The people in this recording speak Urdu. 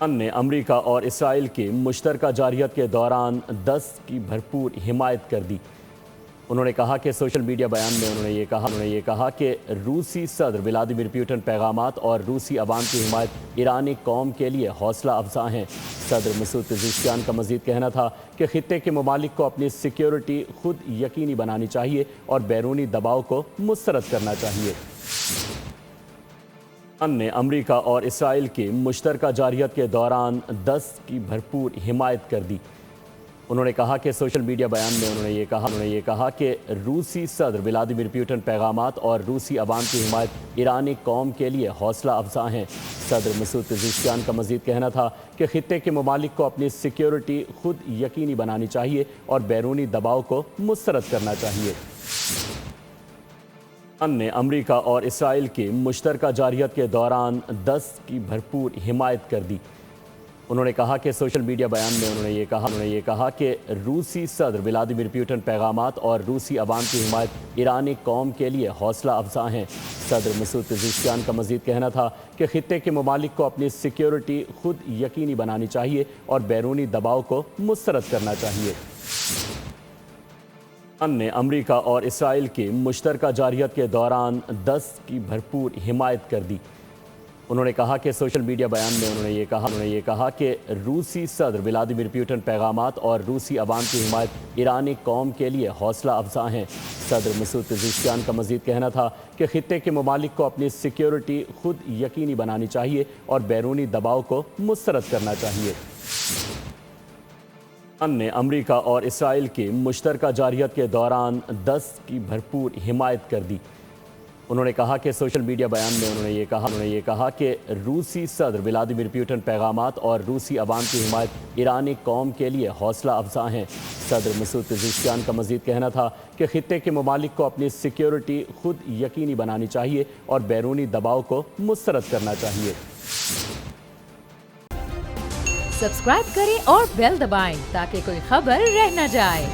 نے امریکا اور اسرائیل کی مشترکہ جارحیت کے دوران 10 کی بھرپور حمایت کر دی۔ انہوں نے کہا کہ سوشل میڈیا بیان میں انہوں نے یہ کہا کہ روسی صدر ولادیمیر پوٹن پیغامات اور روسی عوام کی حمایت ایرانی قوم کے لیے حوصلہ افزا ہیں۔ صدر مسعود پزشکیان کا مزید کہنا تھا کہ خطے کے ممالک کو اپنی سیکیورٹی خود یقینی بنانی چاہیے اور بیرونی دباؤ کو مسترد کرنا چاہیے۔ نے امریکا اور اسرائیل کی مشترکہ جارحیت کے دوران 10 کی بھرپور حمایت کر دی۔ انہوں نے کہا کہ سوشل میڈیا بیان میں انہوں نے یہ کہا کہ روسی صدر ولادیمیر پوٹن پیغامات اور روسی عوام کی حمایت ایرانی قوم کے لیے حوصلہ افزا ہیں۔ صدر مسعود پزشکیان کا مزید کہنا تھا کہ خطے کے ممالک کو اپنی سیکیورٹی خود یقینی بنانی چاہیے اور بیرونی دباؤ کو مسترد کرنا چاہیے۔ نے امریکا اور اسرائیل کی مشترکہ جارحیت کے دوران 10 کی بھرپور حمایت کر دی۔ انہوں نے کہا کہ سوشل میڈیا بیان میں انہوں نے یہ کہا کہ روسی صدر ولادیمیر پوٹن پیغامات اور روسی عوام کی حمایت ایرانی قوم کے لیے حوصلہ افزا ہیں۔ صدر مسعود پزشکیان کا مزید کہنا تھا کہ خطے کے ممالک کو اپنی سیکیورٹی خود یقینی بنانی چاہیے اور بیرونی دباؤ کو مسترد کرنا چاہیے۔ نے امریکا اور اسرائیل کی مشترکہ جارحیت کے دوران 10 کی بھرپور حمایت کر دی۔ انہوں نے کہا کہ سوشل میڈیا بیان میں انہوں نے یہ کہا کہ روسی صدر ولادیمیر پوٹن پیغامات اور روسی عوام کی حمایت ایرانی قوم کے لیے حوصلہ افزا ہیں۔ صدر مسعود پزشکیان کا مزید کہنا تھا کہ خطے کے ممالک کو اپنی سیکیورٹی خود یقینی بنانی چاہیے اور بیرونی دباؤ کو مسترد کرنا چاہیے۔ نے امریکا اور اسرائیل کی مشترکہ جارحیت کے دوران 10 کی بھرپور حمایت کر دی۔ انہوں نے کہا کہ سوشل میڈیا بیان میں انہوں نے یہ کہا کہ روسی صدر ولادیمیر پوٹن پیغامات اور روسی عوام کی حمایت ایرانی قوم کے لیے حوصلہ افزا ہیں۔ صدر مسعود پزشکیان کا مزید کہنا تھا کہ خطے کے ممالک کو اپنی سیکیورٹی خود یقینی بنانی چاہیے اور بیرونی دباؤ کو مسترد کرنا چاہیے۔ سبسکرائب کریں اور بیل دبائیں تاکہ کوئی خبر رہ نہ جائے۔